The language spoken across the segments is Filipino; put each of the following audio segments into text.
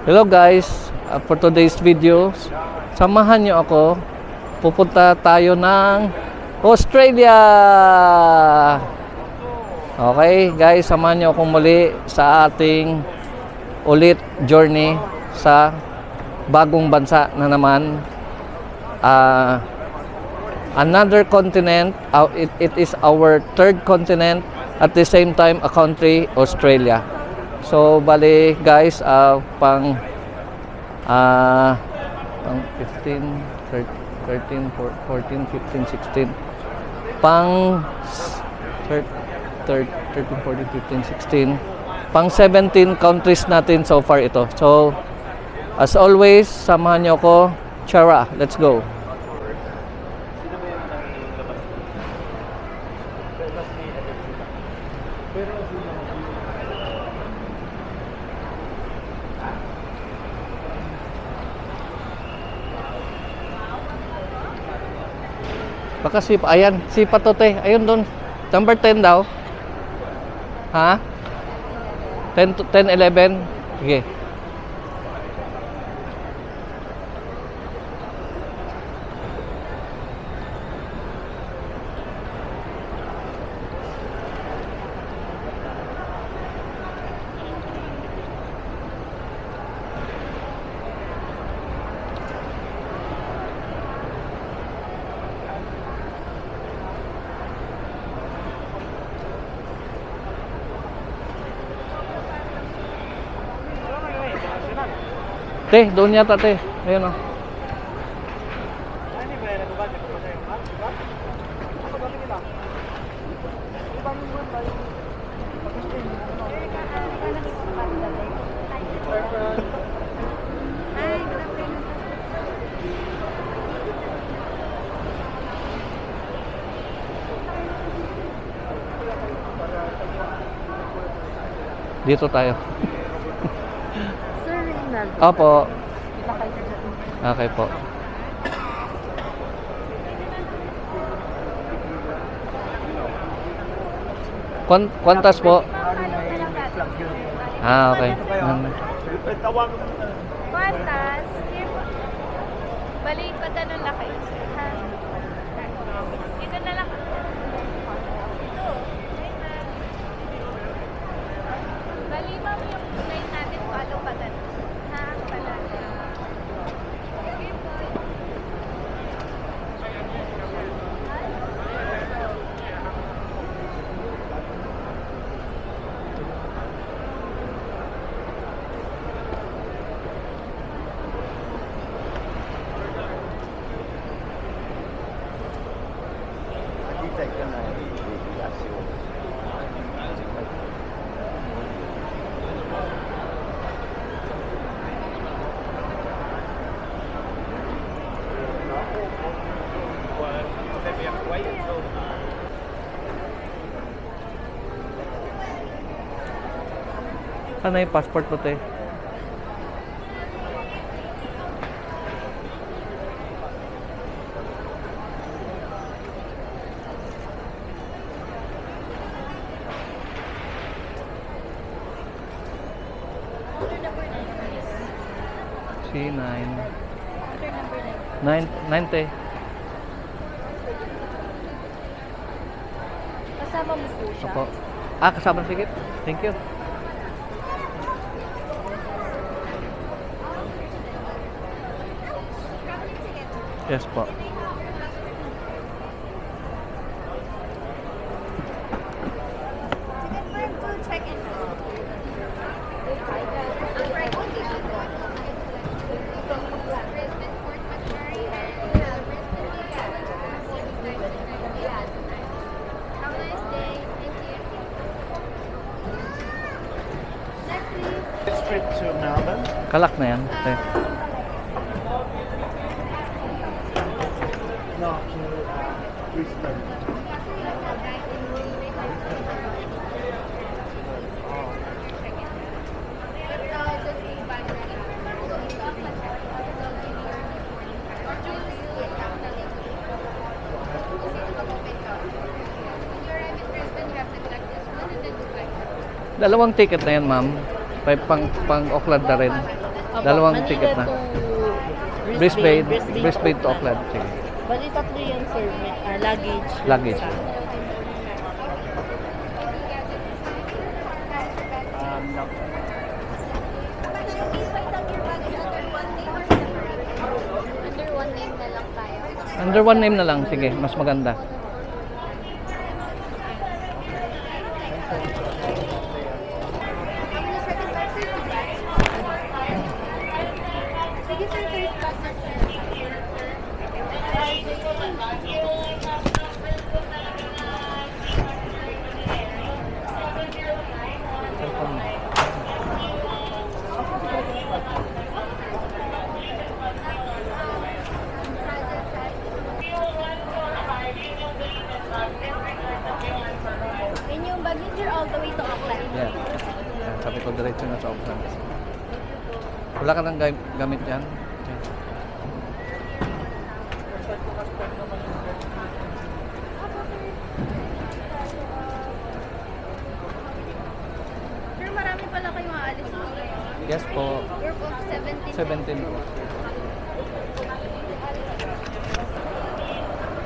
Hello guys, for today's video, samahan nyo ako. Pupunta tayo ng Australia. Okay guys, samahan nyo ako muli sa ating ulit journey sa bagong bansa na naman. Another continent, it is our third continent, at the same time a country, Australia. So bali guys, pang 15, 13, 14, 15, 16, pang 13, 14, 15, 16, pang 17 countries natin so far ito. So as always, samahan nyo ako. Chara, let's go. Baka sipa, ayan, sipa to te. Ayun doon. Number 10 daw. Ha? 10 to 10, 11. Sige. Te, doon yata te. Ayun oh. Dito tayo. Opo. Okay po. Kwantas po? Okay. Kwantas? Balik pa tanong na kayo. Dito na lang. Ito. Balik pa yung line natin kung ano pa tanong. Ha? Pala. Ano yung passport mo te? C9 9 te. Kasama mo po siya? Opo. Kasama, sige. Thank you. Yes po. Trip to Melbourne. Kalak na yan. Okay. No, to Brisbane. Dalawang ticket na yan, ma'am. Pang Auckland na rin. Opo, Dalawang Manila ticket na. to Brisbane to Auckland. Sige. Bali, tatlo yan, sir. May, luggage. Luggage. Sa- No. Under one name na lang tayo. Under one name na lang. Sige, mas maganda. Sige, sir, first class na siya. Yun yung baggage, sir, all the way to Auckland. Yan. Yan. Sabi ko diretso na sa Auckland. Wala ka nang gamit yan? Yan. Sir, marami pala kayong aalis mo ngayon. Yes po. Group of 17. 17 po.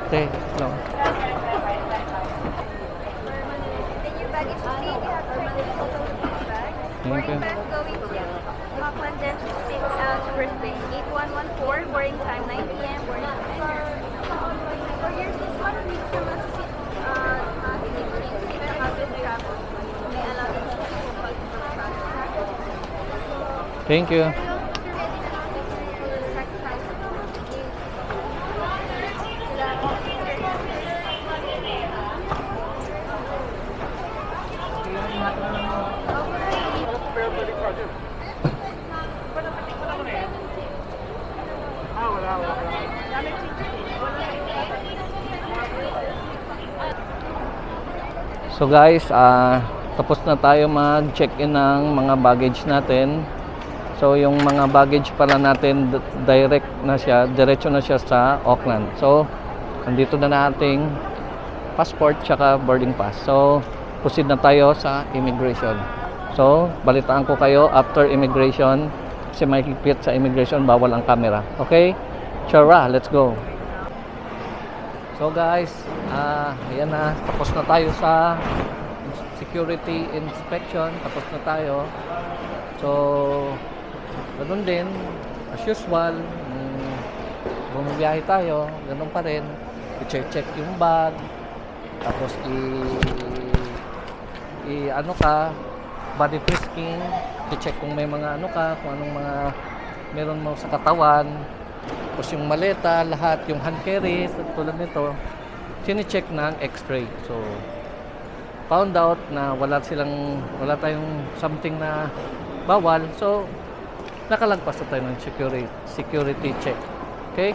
Okay, no. Then your baggage fee, you have permanent total bag. Thank you. Boarding pass going to Auckland then to Brisbane. 8114, boarding time 9 p.m. Boarding time. For your system, dito sa Massachusetts, safety sa cabin travel. May allowance po pag travel. Thank you. So guys, tapos na tayo mag-check-in ng mga baggage natin. So yung mga baggage pala natin direct na siya, diretso na siya sa Auckland. So andito na nating passport tsaka boarding pass. So proceed na tayo sa immigration. So balitaan ko kayo after immigration kasi may higpit sa immigration, bawal ang camera. Okay? Chara, let's go. So guys, ayan na, tapos na tayo sa security inspection, tapos na tayo. So, ganun din, as usual, bumibiyahe tayo, ganun pa rin. I-check yung bag, tapos ano ka, body frisking, i-check kung may mga ano ka, kung anong mga meron mo sa katawan. Tapos yung maleta, lahat, yung hand carry, tulad nito, sine-check ng x-ray. So, found out na wala tayong something na bawal. So, nakalagpas na tayo ng security check. Okay?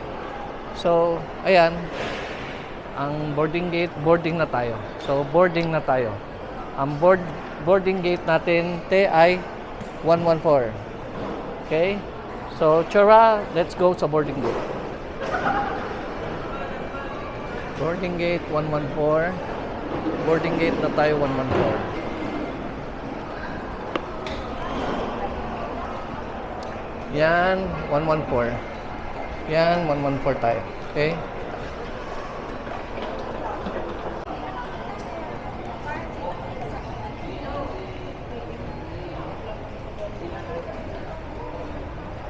So, ayan, ang boarding gate, boarding na tayo. So, boarding na tayo. Ang boarding gate natin, ay 114. Okay? So, Chara, let's go sa boarding gate. Boarding gate 114. Boarding gate na tayo 114. Yan, 114. Yan, 114 tayo. Okay?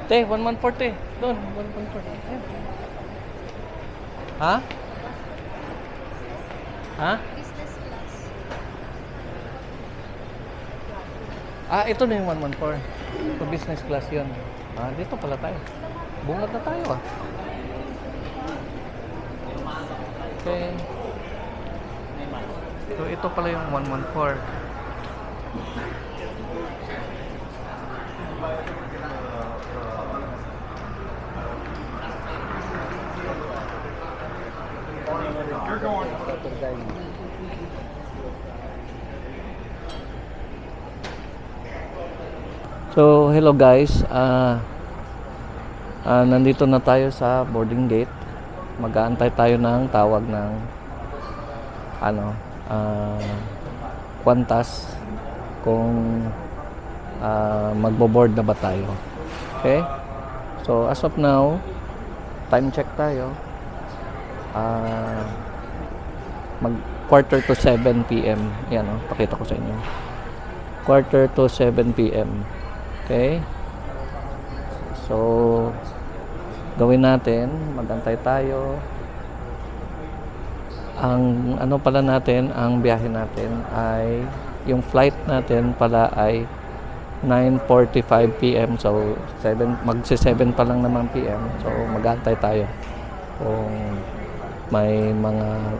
Te, 114 te. Doon, 114. Ayan. Ha? Ha? Business class. Ito na yung 114. Ito business class yun. Dito pala tayo. Bungad na tayo Okay. So, ito pala yung 114. So, hello guys. Nandito na tayo sa boarding gate. Mag-aantay tayo ng tawag ng Qantas kung magbo-board na ba tayo. Okay? So, as of now, time check tayo. Mag quarter to 7 p.m. Yan o, pakita ko sa inyo. Quarter to 7 p.m. Okay? So, gawin natin, magantay tayo. Ang ano pala natin, ang biyahe natin ay, yung flight natin pala ay 9:45 p.m. So, magsi-7 pa lang naman p.m. So, mag-aantay tayo kung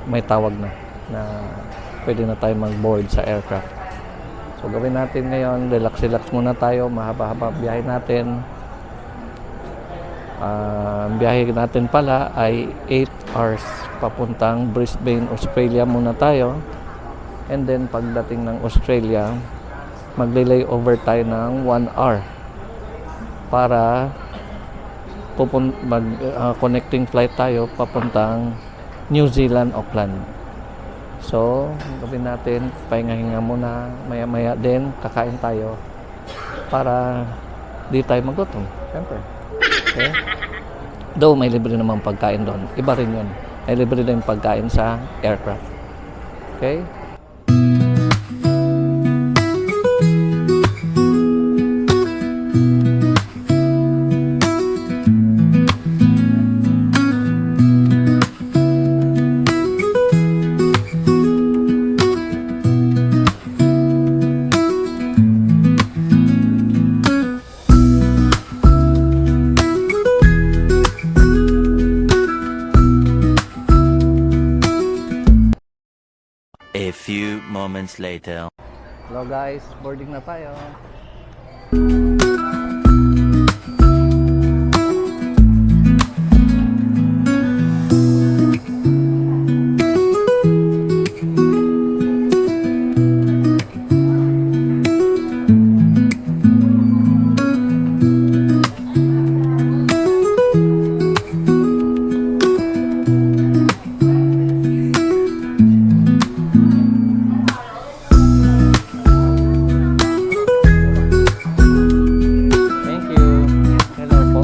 may tawag na pwede na tayo mag-board sa aircraft. So, gawin natin ngayon, relax muna tayo, mahaba-haba biyahe natin. Biyahe natin pala ay 8 hours papuntang Brisbane, Australia muna tayo. And then, pagdating ng Australia, magle-lay over tayo ng 1 hour para connecting flight tayo papuntang New Zealand, Auckland. So, gawin natin, pahinga-hinga muna, maya-maya din, kakain tayo para di tayo magutom. Siyempre. Okay? Though may libre namang pagkain doon. Iba rin yun. May libre din pagkain sa aircraft. Okay? A few moments later. Hello guys, boarding na tayo. Thank you. Hello po.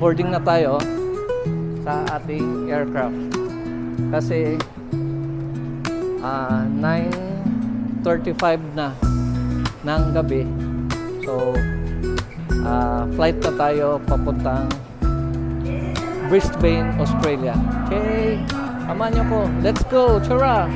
Boarding na tayo sa ating aircraft kasi 9:35 na ng gabi. So flight na tayo papuntang Brisbane, Australia. Okay, samahan niyo ko. Let's go, tara!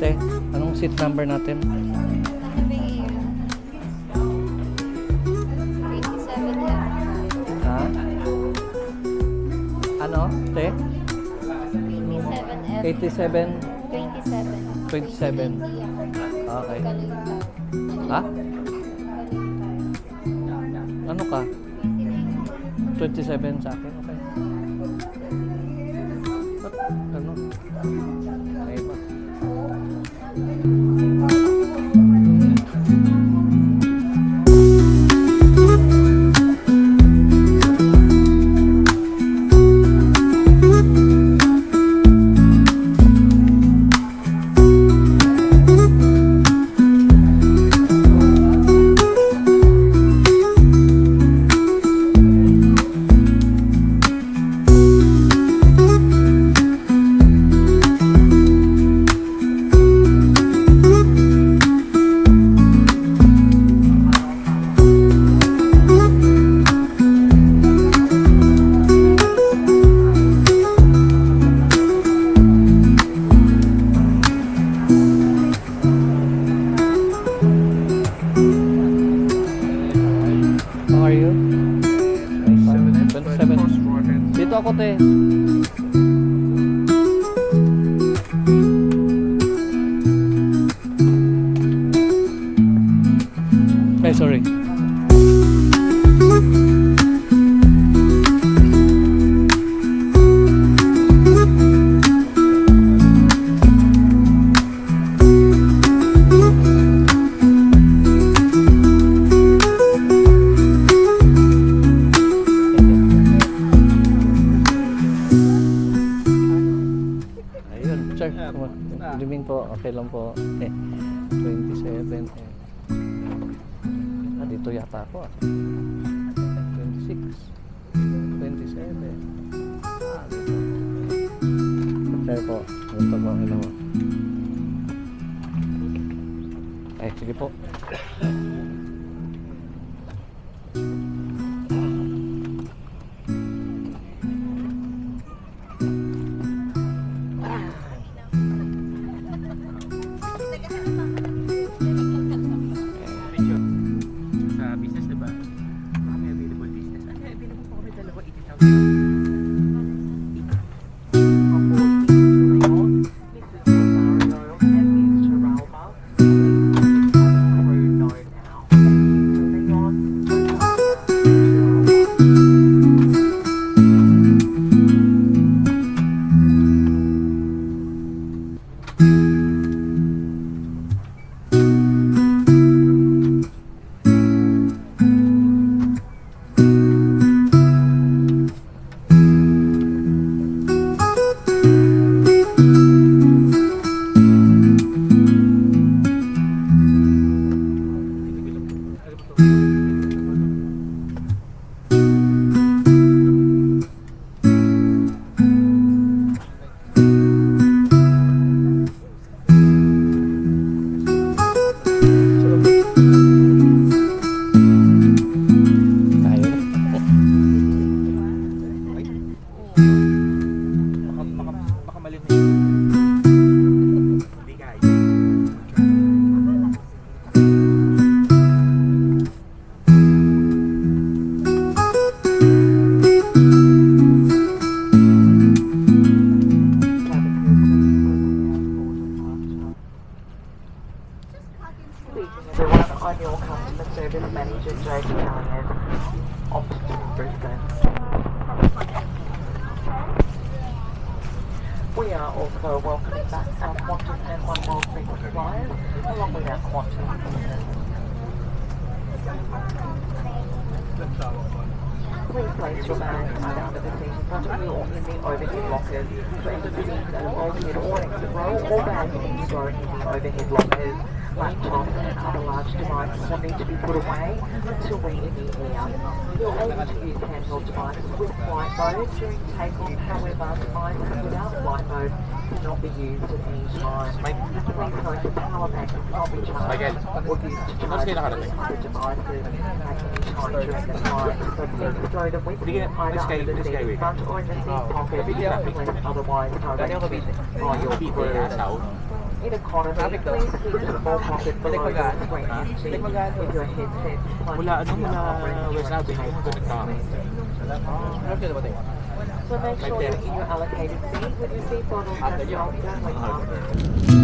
Te, anong seat number natin? 27F. Ha? Ano? Te? 27F. 87? 27. 27. Okay. Ha? Ano ka? 27 sa akin? Okay. Ba't ano? Okay ba? Dito ako, te. Ay, sorry. Ayun, sir. Limin po. Okay lang po. 27. Dito yata ako. 26. 27. Dito. Sir po. Ganito po. Hello. Ay, sige po. Sa business, diba? May available business. Ano, available po kami dalawa, 80,000. Baka mali mo yun. Hindi kaya. Everyone, I'm your customer service manager, Jade Italian, opposite Brisbane. We are also welcoming back our Qantas and One World frequent flyers, along with our Qantas business. Please place your bags either under the seat in front of you or in the overhead lockers. For any seats and overhead or exit row, all bags need to go in the overhead lockers. Laptops and other large devices will need to be put away until we're in the air. You're able to use handheld devices with flight mode during takeoff, however, devices without flight mode cannot be used at any time. Please note that power banks will not be charged or used to charge the devices at any time during the flight. So please throw them with you either under the seat front or in the seat pocket unless otherwise directed by your crew. In economy, please keep the small pocket below the screen seat with your headset plugged into West Avenue, So make sure you're in your allocated seat with your seatbelt on firmly fastened.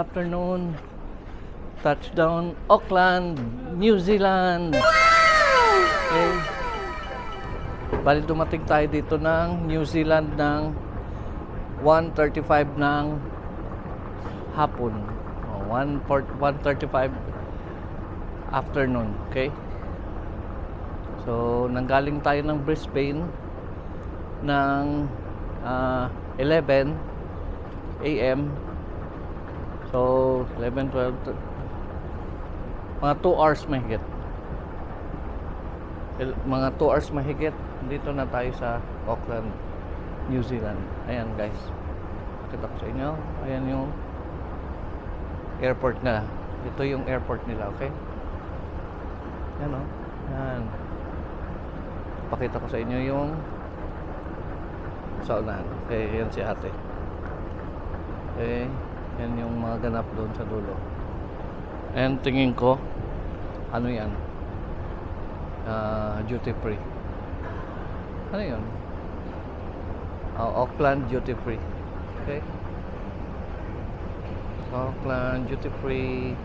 afternoon. Touchdown, Auckland, New Zealand. Okay. Bali dumating tayo dito ng New Zealand ng 1:35 ng hapon. 1:35 afternoon. Okay. So, nanggaling tayo ng Brisbane ng 11 a.m. So, 11, 12, mga 2 hours mahigit. Mga 2 hours mahigit. Dito na tayo sa Auckland, New Zealand. Ayan guys. Pakita ko sa inyo. Ayan yung airport na. Ito yung airport nila, okay? Ayan o. Ayan. Pakita ko sa inyo yung sa unahan. Okay, yan si ate. Okay. Yan yung mga ganap doon sa dulo. And tingin ko, ano yan? Duty free. Ano yun? Auckland duty free. Okay? Auckland duty free.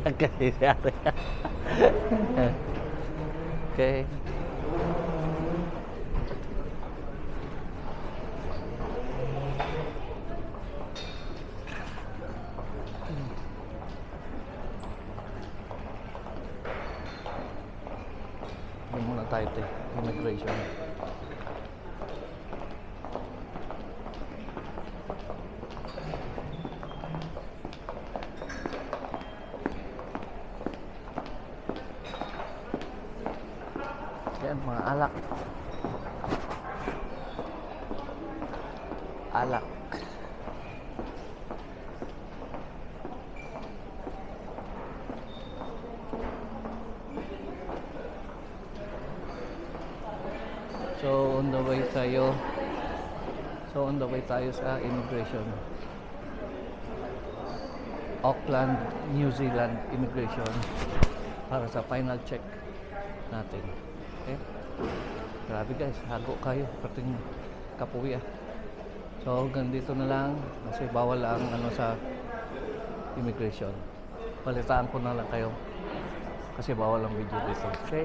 Okay. Okay. Doon muna tayo immigration. Yan, mga alak. Alak. So on the way tayo sa immigration. Auckland, New Zealand immigration para sa final check natin. Okay? Grabe guys, hago kayo pating Kapuya. So hanggang dito na lang kasi bawal ang ano sa immigration. Balitaan ko na lang kayo kasi bawal ang video dito. Okay?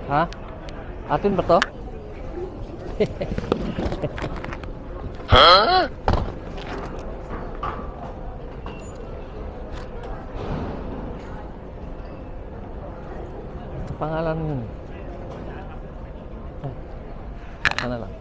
Ha? Atin ba to? Ha? Pangalan yun. Sana lang.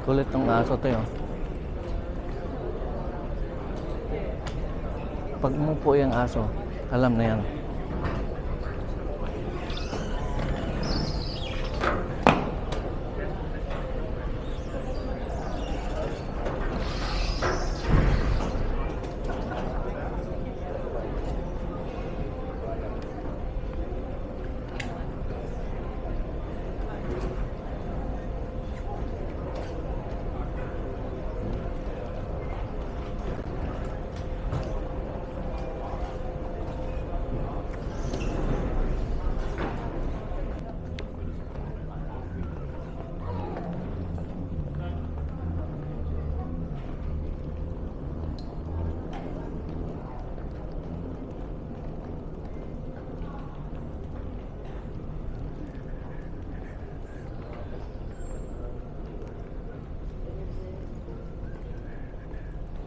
Kulit ng aso to yun. Pag umupo yung aso, alam na yan.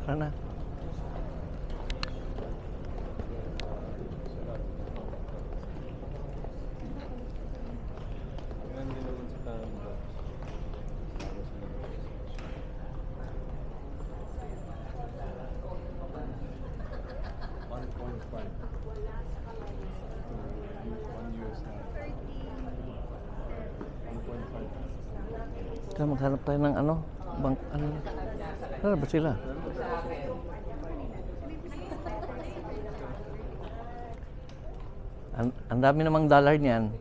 Tara na. Kaya maghanap tayo ng ano? Bank, ano? Ano ba sila? Ang dami namang dollar niyan.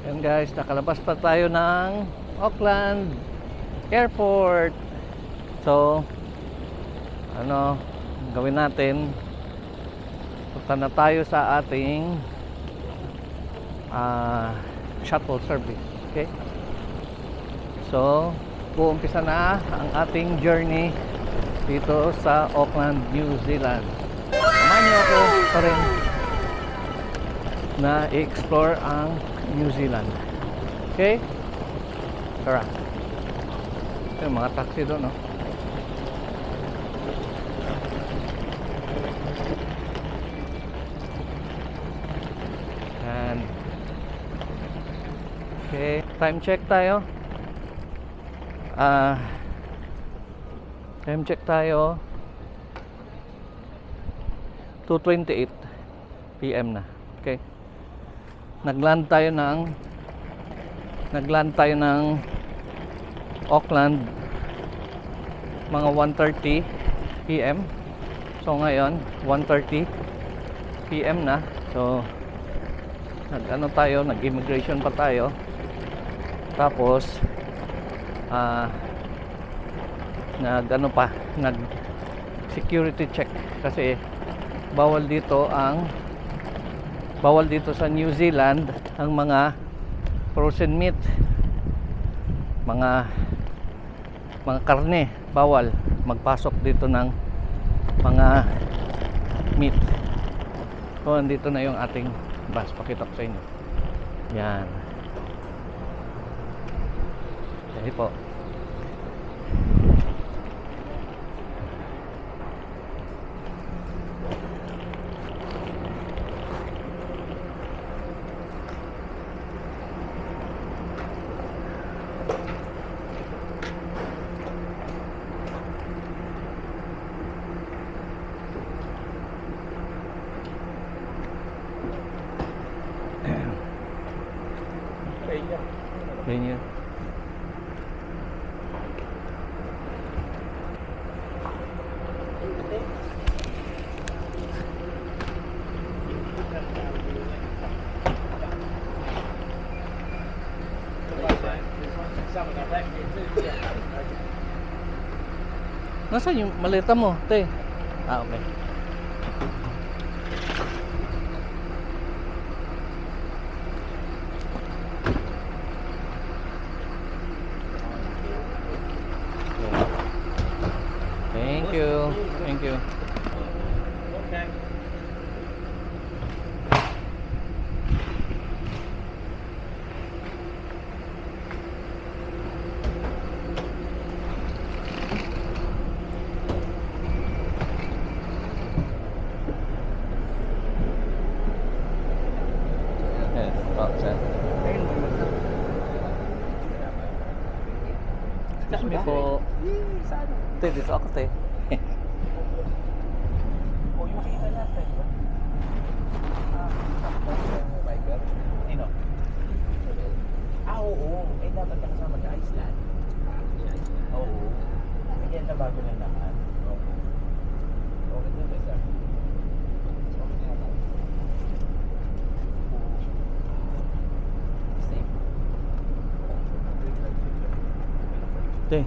Yan guys, nakalabas pa tayo ng Auckland Airport. So, ano, gawin natin? Punta na tayo sa ating shuttle service. Okay? So, uumpisa na ang ating journey dito sa Auckland, New Zealand. Samahan niyo ako pa rin na i-explore ang New Zealand. Okay? Tara. Ito yung mga taxi doon, no? And okay, time check tayo. Time check tayo. 2:28 PM na. Okay. Nagland tayo ng Auckland mga 1:30 PM. So ngayon 1:30 PM na. So nag-immigration pa tayo. Tapos nag-security check kasi bawal dito sa New Zealand ang mga frozen meat, mga karne, bawal magpasok dito ng mga meat. So andito na yung ating bus, pakita ko sa inyo. Yan. Sige po. Ganyan. Nasaan yung maleta mo, te? Okay. Kami po. Te, dito ako, te. O, yung makita natin, di ba? Biker? Sino? Oo. Eh, dapat nakasama sa Iceland. Oo. Sige, na bago na naman. Okay na ba, sir? Okay na naman. Safe. Te.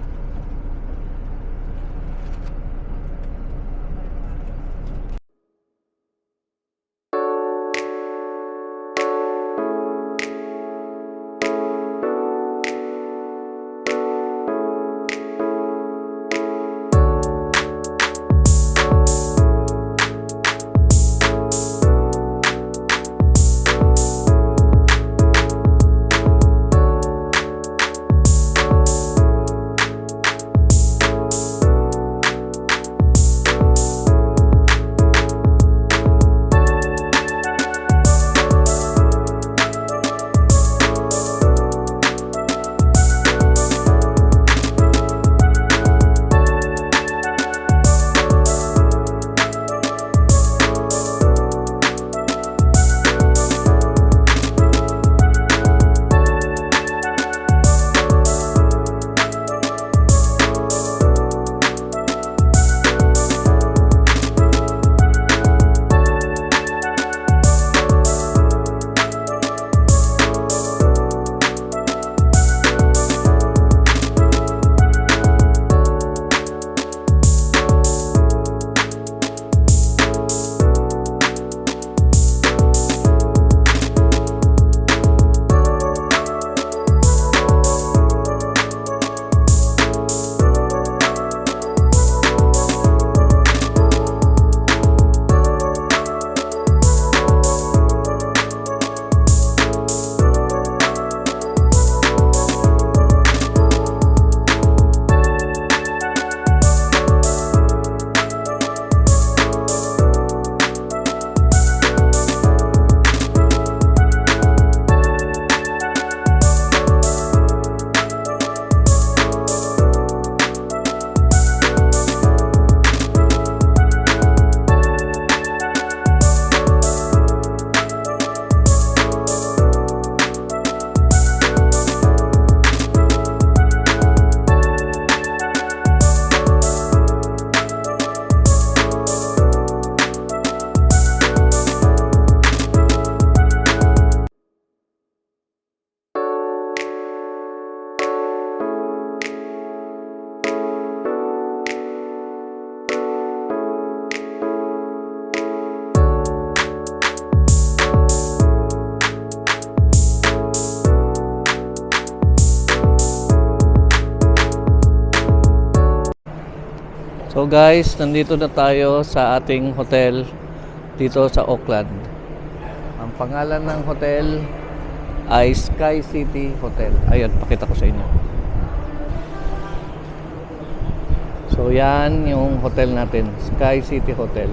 So guys, nandito na tayo sa ating hotel dito sa Auckland. Ang pangalan ng hotel ay Sky City Hotel. Ayun, pakita ko sa inyo. So yan yung hotel natin, Sky City Hotel.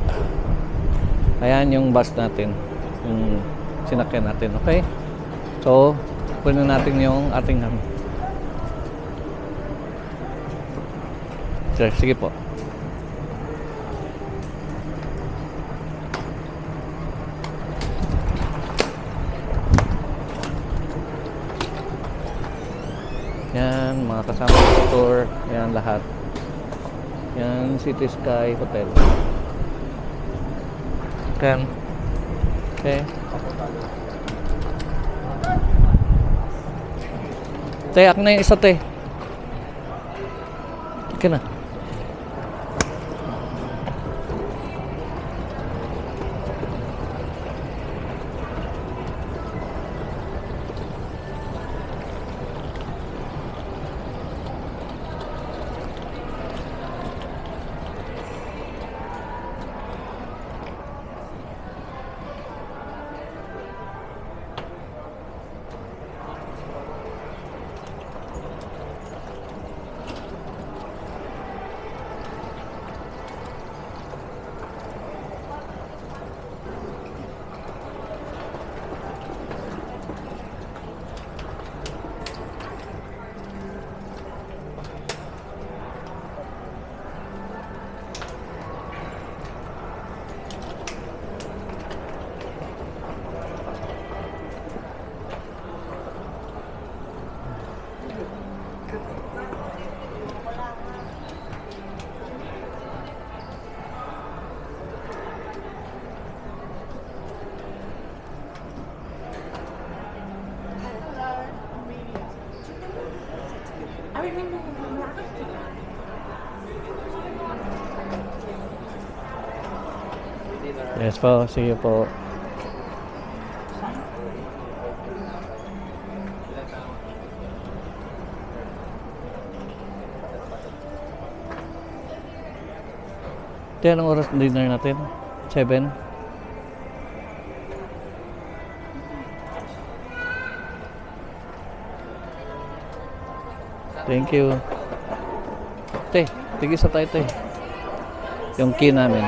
Ayan yung bus natin, yung sinakyan natin, okay? So, kunin natin yung ating sige po. Yan, mga kasama sa tour. Yan, lahat. Yan, City Sky Hotel. Yan. Okay. Te, ak na yung isa, te. Okay na. Yes po, sige po. Ito, anong oras dinner natin? 7? Thank you. Te, tigis sa tayo, te. Yung key namin.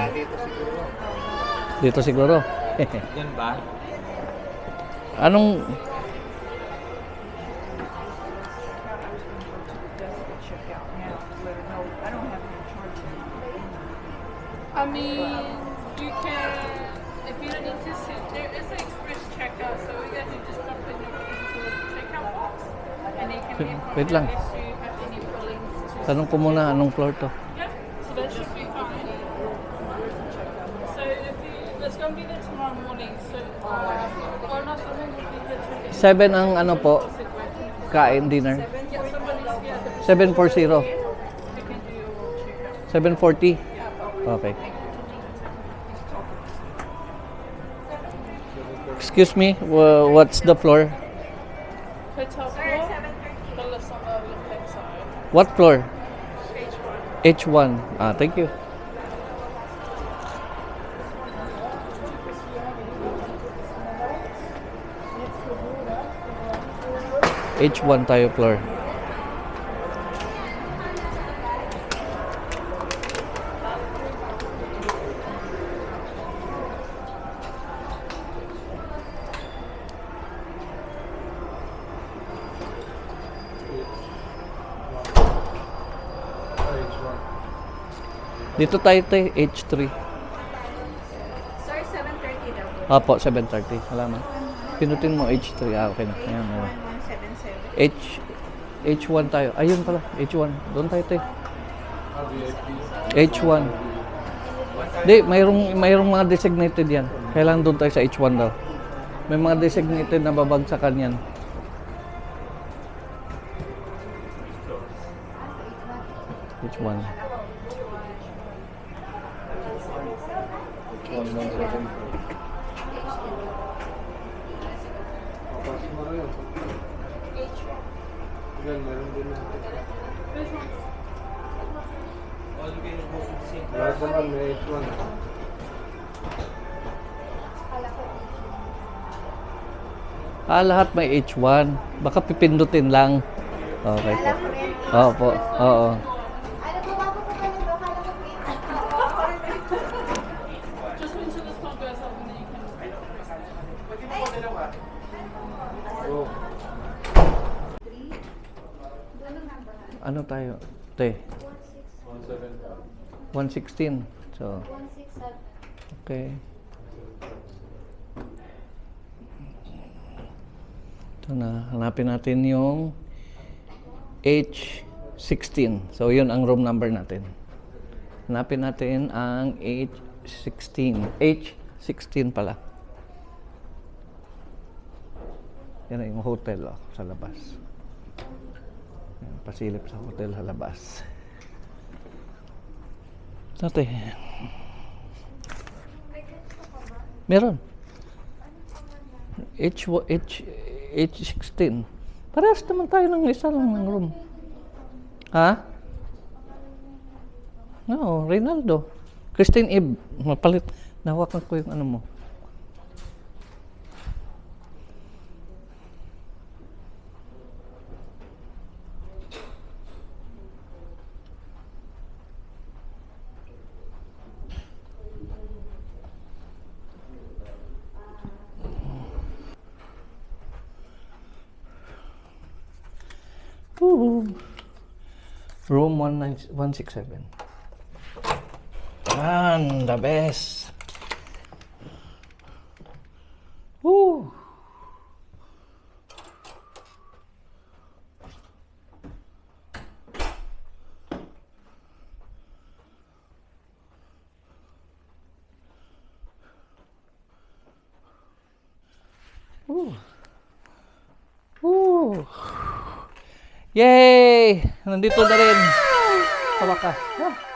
Dito siguro. Yan ba? Anong... I mean, you can, if you don't need to sit, there is an express checkout, so you guys can just dump in your keys into the checkout box, and they can be Wait lang. if you have any fillings to Tanong ko muna, anong floor to? yeah, so that should be fine. So if you, let's go be there tomorrow morning, so, or not, someone will be there today. 7 ang ano po, kain, dinner. Yeah, somebody's, yeah, the 740. they can do your checkout. 740? Okay. Excuse me, what's the floor? Hotel Sir, floor, 7:30. the left on the left side, What floor? H1. H1. Ah, thank you. H1 tayo floor. Dito tayo tayo, H3. Sir, 7:30 daw po. Apo, 7:30. Salamat. Pinutin mo H3. Ah, okay na. Ayan, ayan. 1177. H1 tayo. Ayun pala, H1. Doon tayo tayo. H1. Di, mayroong mga designated yan. Kailangan doon tayo sa H1 daw. May mga designated na babagsakan yan. H1. Ah, lahat may H1. Baka pipindutin lang. Okay po. Oo po. Oo. Ano po, bago po kayo doon? Kala ko Just wait till this one goes up and then you can. Ano tayo? Te. 116. So, okay. Ito na. Hanapin natin yung H16. So, yun ang room number natin. Hanapin natin ang H16. H16 pala. Yan na yung hotel sa labas. Yan, pasilip sa hotel sa labas. Dati. Meron. H16. Parehas naman tayo ng isa lang ng room. Ha? No, Reynaldo. Christine Eve. Mapalit. Nahawakan ko yung ano mo. Ooh. Room 167. The best. Ooh. Ooh. Ooh. Yay! Nandito na rin. Sa wakas.